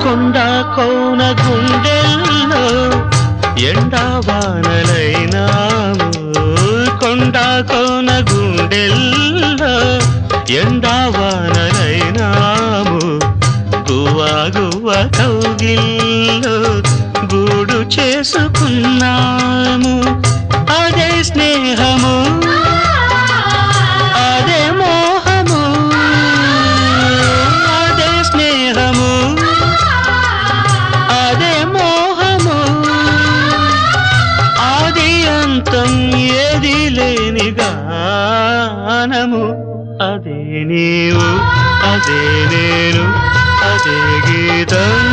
కొండ కోన గుండెల్లో ఎండావానలైనాము కొండ కోన గుండెల్లో ఎండావానలైనాము గువ్వా గువ్వ కౌగిల్లో గూడు చేసుకున్నాము అదే స్నేహము అదే మోహము అదే స్నేహము అదే మోహము ఆది అంతం ఏది లేని గానము అదే నీవు అదే నేను అదే గీతం